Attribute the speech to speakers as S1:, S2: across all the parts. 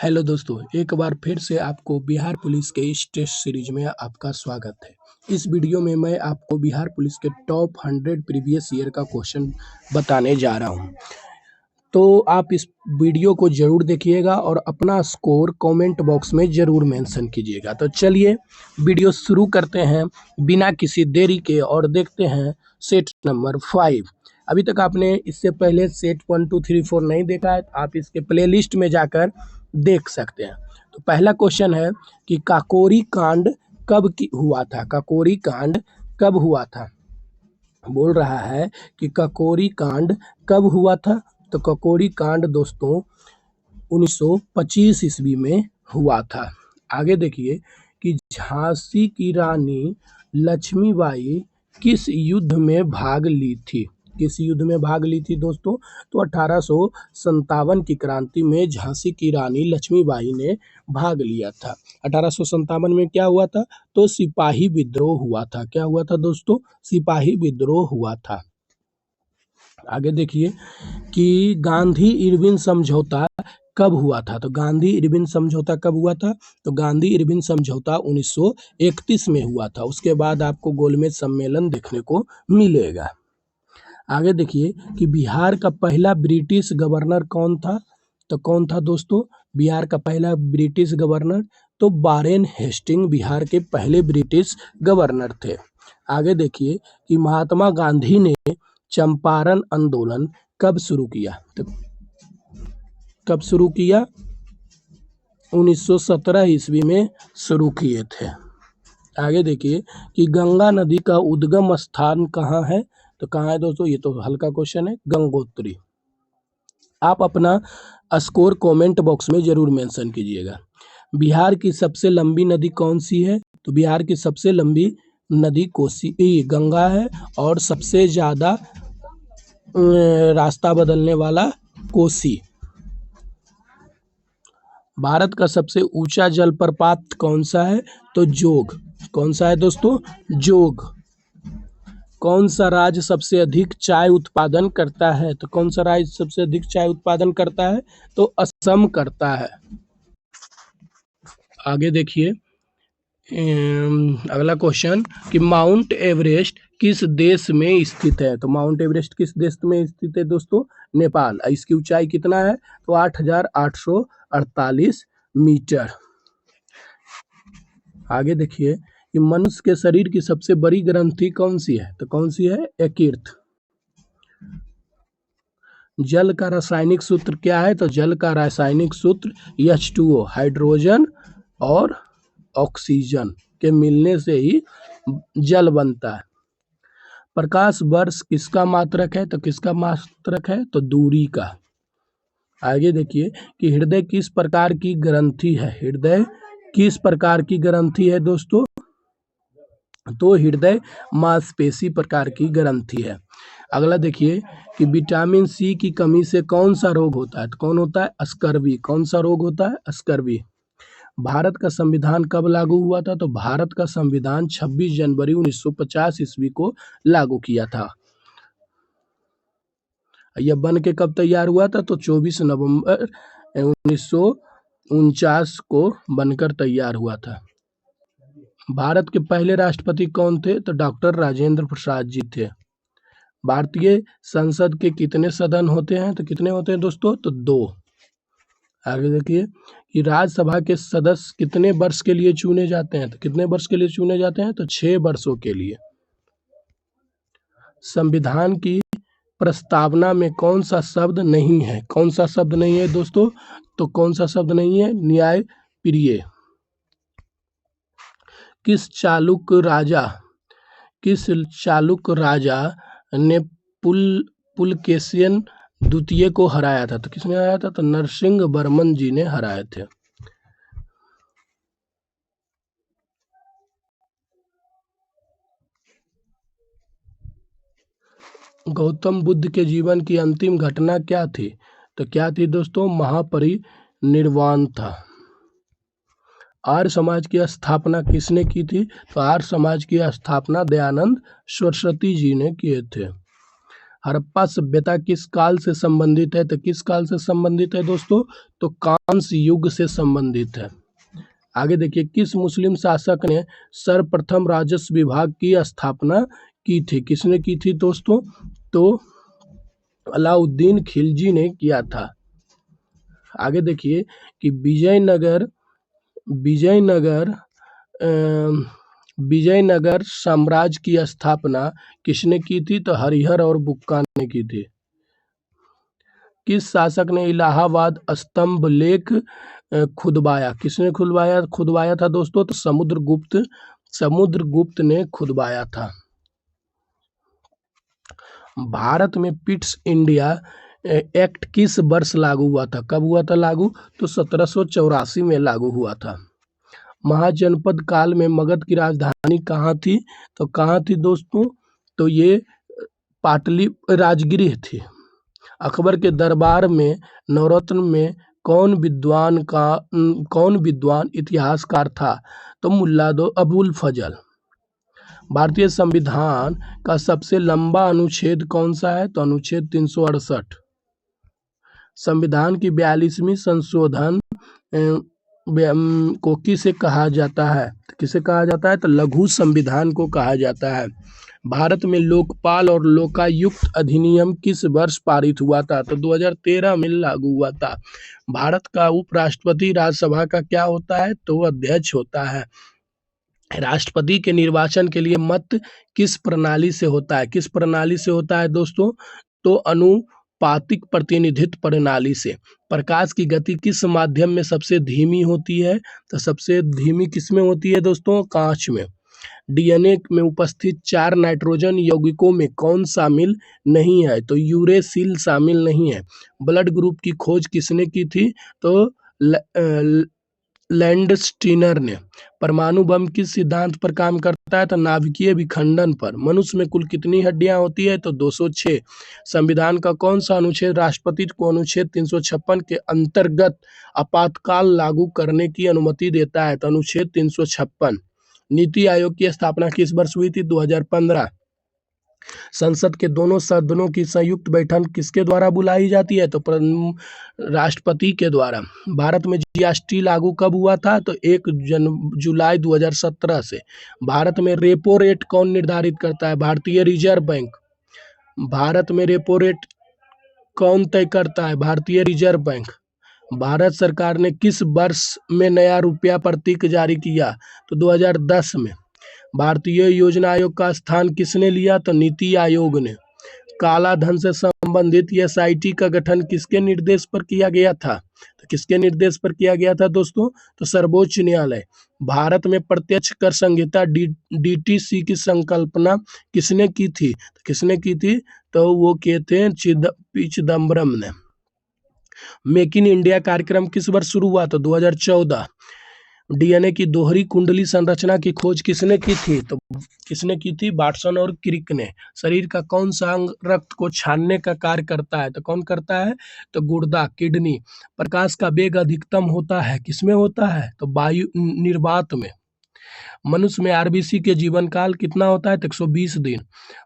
S1: Hello दोस्तों, एक बार फिर से आपको बिहार पुलिस के इस टेस्ट सीरीज में आपका स्वागत है। इस वीडियो में मैं आपको बिहार पुलिस के टॉप 100 प्रीवियस ईयर का क्वेश्चन बताने जा रहा हूं। तो आप इस वीडियो को ज़रूर देखिएगा और अपना स्कोर कमेंट बॉक्स में ज़रूर मेंशन कीजिएगा। तो चलिए वीडियो शुरू करते हैं बिना किसी देरी के और देखते हैं सेट नंबर 5। अभी तक आपने इससे पहले सेट 1, 2, 3, 4 नहीं देखा है, आप इसके प्लेलिस्ट में जाकर देख सकते हैं। तो पहला क्वेश्चन है कि काकोरी कांड कब की हुआ था? काकोरी कांड कब हुआ था? बोल रहा है कि काकोरी कांड कब हुआ था? तो काकोरी कांड दोस्तों 1925 ईस्वी में हुआ था। आगे देखिए कि झांसी की रानी लक्ष्मीबाई किस युद्ध में भाग ली थी? किस युद्ध में भाग ली थी दोस्तों? तो 1857 की क्रांति में झांसी की रानी लक्ष्मीबाई ने भाग लिया था। 1857 में क्या हुआ था? तो सिपाही विद्रोह हुआ था। क्या हुआ था दोस्तों? सिपाही विद्रोह हुआ था। आगे देखिए कि गांधी इरविन समझौता कब हुआ था? तो गांधी इरविन समझौता कब हुआ था? तो गांधी इरविन समझौता 1931 में हुआ था। उसके बाद आपको गोलमेज सम्मेलन देखने को मिलेगा। आगे देखिए कि बिहार का पहला ब्रिटिश गवर्नर कौन था? तो कौन था दोस्तों बिहार का पहला ब्रिटिश गवर्नर? तो वारेन हेस्टिंग बिहार के पहले ब्रिटिश गवर्नर थे। आगे देखिए कि महात्मा गांधी ने चंपारण आंदोलन कब शुरू किया? तो कब शुरू किया? 1917 ईस्वी में शुरू किए थे। आगे देखिए कि गंगा नदी का उद्गम स्थान कहाँ है? तो कहाँ है दोस्तों? ये तो हल्का क्वेश्चन है, गंगोत्री। आप अपना स्कोर कमेंट बॉक्स में जरूर मेंशन कीजिएगा। बिहार की सबसे लंबी नदी कौन सी है? तो बिहार की सबसे लंबी नदी कोसी गंगा है और सबसे ज़्यादा रास्ता बदलने वाला कोसी। भारत का सबसे ऊंचा जलप्रपात कौन सा है? तो जोग। कौन सा है दोस्तों? जोग। कौन सा राज्य सबसे अधिक चाय उत्पादन करता है? तो कौन सा राज्य सबसे अधिक चाय उत्पादन करता है? तो असम करता है। आगे देखिए अगला क्वेश्चन कि माउंट एवरेस्ट किस देश में स्थित है? तो माउंट एवरेस्ट किस देश में स्थित है दोस्तों? नेपाल। इसकी ऊंचाई कितना है? तो 8,848 मीटर। आगे देखिए कि मनुष्य के शरीर की सबसे बड़ी ग्रंथि कौन सी है? तो कौन सी है? यकृत। जल का रासायनिक सूत्र क्या है? तो जल का रासायनिक सूत्र H2O, हाइड्रोजन और ऑक्सीजन के मिलने से ही जल बनता है। प्रकाश वर्ष किसका मात्रक है? तो किसका मात्रक है? तो दूरी का। आगे देखिए कि हृदय किस प्रकार की ग्रंथि है? हृदय किस प्रकार की ग्रंथि है दोस्तों? तो हृदय मांसपेशी प्रकार की ग्रंथि है। अगला देखिए कि विटामिन सी की कमी से कौन सा रोग होता है? तो कौन होता है? स्कर्वी। कौन सा रोग होता है? स्कर्वी। भारत का संविधान कब लागू हुआ था? तो भारत का संविधान 26 जनवरी 1950 ईस्वी को लागू किया था। यह बन के कब तैयार हुआ था? तो 24 नवंबर 1949 को बनकर तैयार हुआ था। भारत के पहले राष्ट्रपति कौन थे? तो डॉक्टर राजेंद्र प्रसाद जी थे। भारतीय संसद के कितने सदन होते हैं? तो कितने होते हैं दोस्तों? तो 2। आगे देखिए कि राज्यसभा के सदस्य कितने वर्ष के लिए चुने जाते हैं? तो कितने वर्ष के लिए चुने जाते हैं? तो 6 वर्षों के लिए। संविधान की प्रस्तावना में कौन सा शब्द नहीं है? कौन सा शब्द नहीं है दोस्तों? तो कौन सा शब्द नहीं है? न्याय प्रिय। किस चालुक्य राजा ने पुलकेशिन द्वितीय को हराया था? तो किसने हराया था? तो नरसिंह वर्मन जी ने हराए थे। गौतम बुद्ध के जीवन की अंतिम घटना क्या थी? तो क्या थी दोस्तों? महापरिनिर्वाण था। आर्य समाज की स्थापना किसने की थी? तो आर्य समाज की स्थापना दयानंद सरस्वती जी ने किए थे। हड़प्पा सभ्यता किस काल से संबंधित है? तो किस काल से संबंधित है दोस्तों? तो कांस्य युग से संबंधित है। आगे देखिए, किस मुस्लिम शासक ने सर्वप्रथम राजस्व विभाग की स्थापना की थी? किसने की थी दोस्तों? तो अलाउद्दीन खिलजी ने किया था। आगे देखिए कि विजयनगर साम्राज्य की स्थापना किसने की थी? तो हरिहर और बुक्का ने की थी। किस शासक ने इलाहाबाद स्तंभ लेख खुदवाया? किसने खुदवाया था दोस्तों? तो समुद्रगुप्त ने खुदवाया था। भारत में पिट्स इंडिया एक्ट किस वर्ष लागू हुआ था? कब हुआ था लागू? तो 1784 में लागू हुआ था। महाजनपद काल में मगध की राजधानी कहाँ थी? तो कहाँ थी दोस्तों? तो ये राजगिरी थी। अकबर के दरबार में नवरत्न में कौन विद्वान इतिहासकार था? तो मुल्ला अबुल फजल। भारतीय संविधान का सबसे लंबा अनुच्छेद कौन सा है? तो अनुच्छेद 368। संविधान की 42वीं संशोधन को किसे कहा जाता है? किसे कहा जाता है? तो लघु संविधान को कहा जाता है। भारत में लोकपाल और लोकायुक्त अधिनियम किस वर्ष पारित हुआ था? तो 2013 में लागू हुआ था। भारत का उपराष्ट्रपति राज्यसभा का क्या होता है? तो अध्यक्ष होता है। राष्ट्रपति के निर्वाचन के लिए मत किस प्रणाली से होता है? किस प्रणाली से होता है दोस्तों? तो अनुपातिक प्रतिनिधित्व प्रणाली से। प्रकाश की गति किस माध्यम में सबसे धीमी होती है? तो सबसे धीमी किस में होती है दोस्तों? कांच में। डीएनए में उपस्थित 4 नाइट्रोजन यौगिकों में कौन शामिल नहीं है? तो यूरेसिल शामिल नहीं है। ब्लड ग्रुप की खोज किसने की थी? तो लैंडस्टीनर ने। परमाणु बम किस सिद्धांत पर काम करता है? तो नाभिकीय विखंडन पर। मनुष्य में कुल कितनी हड्डियां होती है? तो 206। संविधान का कौन सा अनुच्छेद राष्ट्रपति को अनुच्छेद 356 के अंतर्गत आपातकाल लागू करने की अनुमति देता है? तो अनुच्छेद 356। नीति आयोग की स्थापना किस वर्ष हुई थी? 2015। संसद के दोनों सदनों की संयुक्त बैठक किसके द्वारा बुलाई जाती है? तो राष्ट्रपति के द्वारा। भारत में जीएसटी लागू कब हुआ था? तो 1 जुलाई 2017 से। भारत में रेपो रेट कौन निर्धारित करता है? भारतीय रिजर्व बैंक। भारत में रेपो रेट कौन तय करता है? भारतीय रिजर्व बैंक। भारत सरकार ने किस वर्ष में नया रुपया प्रतीक जारी किया? तो 2010 में। भारतीय योजना आयोग का स्थान किसने लिया? तो नीति आयोग ने। काला धन से संबंधित एसआईटी का गठन किसके निर्देश पर किया गया था? तो किसके निर्देश पर किया गया था दोस्तों? तो सर्वोच्च न्यायालय। भारत में प्रत्यक्ष कर संहिता डीटीसी की संकल्पना किसने की थी? तो किसने की थी? तो वो कहते हैं चिदम्बरम ने। मेक इन इंडिया कार्यक्रम किस वर्ष शुरू हुआ? तो 2014। डीएनए की दोहरी कुंडली संरचना की खोज किसने की थी? तो किसने की थी? वाटसन और क्रिक ने। शरीर का कौन सा अंग रक्त को छानने का कार्य करता है? तो कौन करता है? तो गुर्दा, किडनी। प्रकाश का वेग अधिकतम होता है किसमें होता है? तो वायु निर्वात में। मनुष्य में आरबीसी के जीवन काल कितना होता है? तो 120 दिन।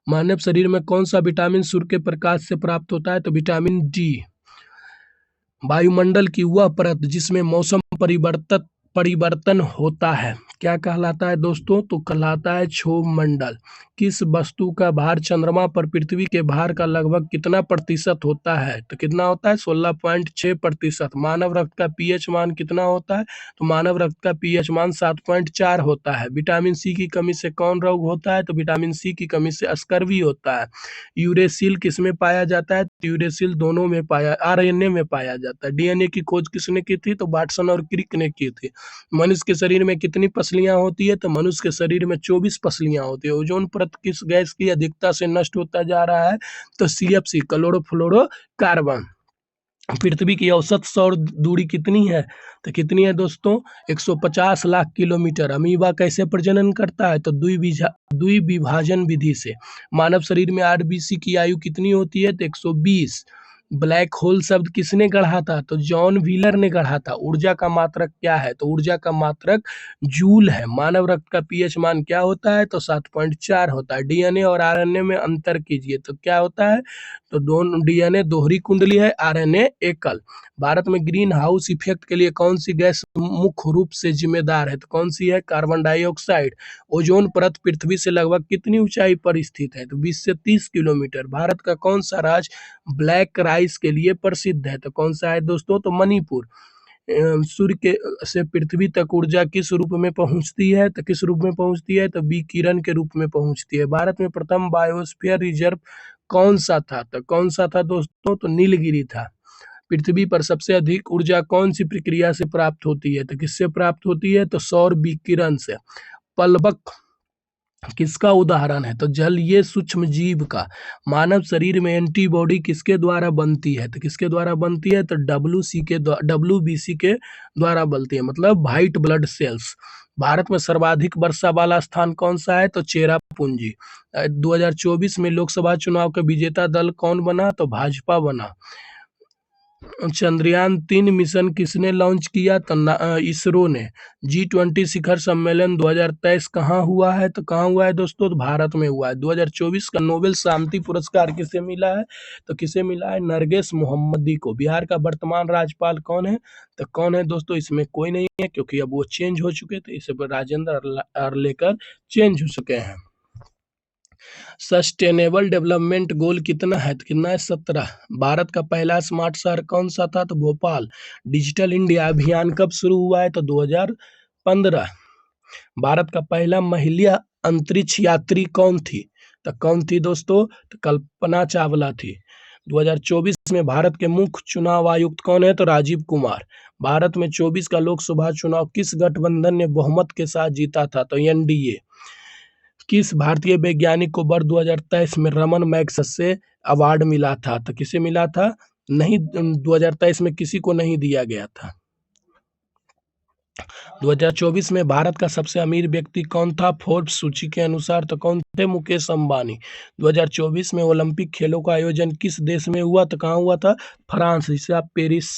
S1: मानव शरीर में कौन सा विटामिन सूर्य के प्रकाश से प्राप्त होता है? तो विटामिन डी। वायुमंडल की वह परत जिसमें मौसम परिवर्तन होता है क्या कहलाता है दोस्तों? तो कहलाता है क्षोभ मंडल। किस वस्तु का भार चंद्रमा पर पृथ्वी के भार का लगभग कितना प्रतिशत होता है? तो कितना होता है? 16.6%। मानव रक्त का पीएच मान कितना होता है? तो मानव रक्त का पीएच मान 7.4 होता है। विटामिन सी की कमी से कौन रोग होता है? तो विटामिन सी की कमी से स्कर्वी होता है। यूरेसिल किसमें पाया जाता है? तो यूरेसिल दोनों में आरएनए में पाया जाता है। डीएनए की खोज किसने की थी? तो वाटसन और क्रिक ने की थी। मनुष्य के शरीर में कितनी पसलियां होती है? तो मनुष्य के शरीर में 24 पसलियां होती है। ओजोन परत किस गैस की अधिकता से नष्ट होता जा रहा है? तो सीएफसी, क्लोरोफ्लोरोकार्बन। पृथ्वी की औसत सौर दूरी कितनी है? तो कितनी है दोस्तों? 150 लाख किलोमीटर। अमीबा कैसे प्रजनन करता है? तो द्विविभाजन विधि से। मानव शरीर में आरबीसी की आयु कितनी होती है? तो 120। ब्लैक होल शब्द किसने गढ़ा था? तो जॉन व्हीलर ने गढ़ा था। ऊर्जा का मात्रक क्या है? तो ऊर्जा का मात्रक जूल है। मानव रक्त का पीएच मान क्या होता है? तो 7.4 होता है। डीएनए और आरएनए में अंतर कीजिए, तो क्या होता है? तो दोनों डीएनए दोहरी कुंडली है, आरएनए एकल। भारत में ग्रीन हाउस इफेक्ट के लिए कौन सी गैस मुख्य रूप से जिम्मेदार है? तो कौन सी है? Carbon dioxide. ओजोन परत पृथ्वी से लगभग कितनी ऊंचाई पर स्थित है? तो 20 से 30 किलोमीटर। भारत का कौन सा राज्य ब्लैक राइस के लिए प्रसिद्ध है? तो कौन सा है दोस्तों? तो मणिपुर। सूर्य के से पृथ्वी तक ऊर्जा किस रूप में पहुंचती है? तो किस रूप में पहुंचती है? तो विकिरण के रूप में पहुंचती है। भारत में प्रथम बायोस्फीयर रिजर्व कौन सा था? तो कौन सा था दोस्तों? तो नीलगिरी था। पृथ्वी पर सबसे अधिक ऊर्जा कौन सी प्रक्रिया से प्राप्त होती है? तो किससे प्राप्त होती है? तो सौर विकिरण से। प्लवक किसका उदाहरण है? तो जलीय सूक्ष्म जीव का। मानव शरीर में एंटीबॉडी किसके द्वारा बनती है? तो किसके द्वारा बनती है? तो WBC के द्वारा बनती है, मतलब व्हाइट ब्लड सेल्स। भारत में सर्वाधिक वर्षा वाला स्थान कौन सा है? तो चेरापूंजी। 2024 में लोकसभा चुनाव का विजेता दल कौन बना? तो भाजपा बना। चंद्रयान-3 मिशन किसने लॉन्च किया? तो इसरो ने। G20 शिखर सम्मेलन 2023 कहाँ हुआ है? तो कहाँ हुआ है दोस्तों? तो भारत में हुआ है। 2024 का नोबेल शांति पुरस्कार किसे मिला है? तो किसे मिला है? नरगिस मोहम्मदी को। बिहार का वर्तमान राज्यपाल कौन है? तो कौन है दोस्तों? इसमें कोई नहीं है, क्योंकि अब वो चेंज हो चुके थे। इस पर राजेंद्र अर्लेकर चेंज हो चुके हैं। सस्टेनेबल डेवलपमेंट गोल कितना है? तो कितना है? 17। भारत का पहला स्मार्ट शहर कौन सा था? तो भोपाल। डिजिटल इंडिया अभियान कब शुरू हुआ है? तो 2015। भारत का पहला महिला अंतरिक्ष यात्री कौन थी? तो कौन थी दोस्तों? तो कल्पना चावला थी। 2024 में भारत के मुख्य चुनाव आयुक्त कौन है? तो राजीव कुमार। भारत में 24 का लोकसभा चुनाव किस गठबंधन ने बहुमत के साथ जीता था? तो एनडीए। किस भारतीय वैज्ञानिक को वर्ष 2023 में रमन मैग्सेसे अवार्ड मिला था? तो किसे मिला था? नहीं, 2023 में किसी को नहीं दिया गया था। 2024 में भारत का सबसे अमीर व्यक्ति कौन था? फोर्ब्स सूची के अनुसार तो कौन थे? मुकेश अंबानी। 2024 में ओलंपिक खेलों का आयोजन किस देश में हुआ? तो कहाँ हुआ था? फ्रांस, जिसे आप पेरिस।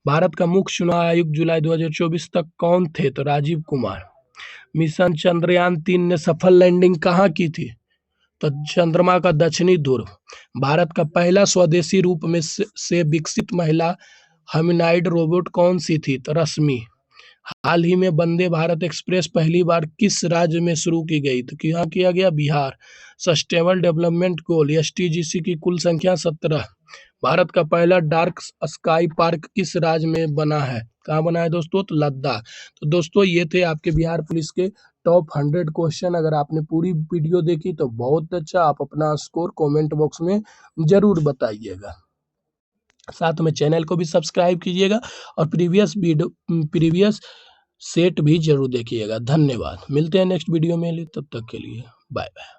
S1: भारत का मुख्य चुनाव आयुक्त जुलाई 2024 तक कौन थे? तो राजीव कुमार। मिशन चंद्रयान-3 ने सफल लैंडिंग कहाँ की थी? तो चंद्रमा का दक्षिणी ध्रुव। भारत का पहला स्वदेशी रूप में से विकसित महिला ह्यूमनॉइड रोबोट कौन सी थी? तो रश्मि। हाल ही में वंदे भारत एक्सप्रेस पहली बार किस राज्य में शुरू की गई? तो यहाँ किया गया? Bihar. Sustainable development goal SDGs की कुल संख्या 17। भारत का पहला डार्क स्काई पार्क किस राज्य में बना है? कहाँ बना है दोस्तों? तो लद्दाख। तो दोस्तों ये थे आपके बिहार पुलिस के टॉप 100 क्वेश्चन। अगर आपने पूरी वीडियो देखी तो बहुत अच्छा। आप अपना स्कोर कमेंट बॉक्स में जरूर बताइएगा। साथ में चैनल को भी सब्सक्राइब कीजिएगा और प्रीवियस सेट भी जरूर देखिएगा। धन्यवाद। मिलते हैं नेक्स्ट वीडियो में, तब तक के लिए बाय बाय।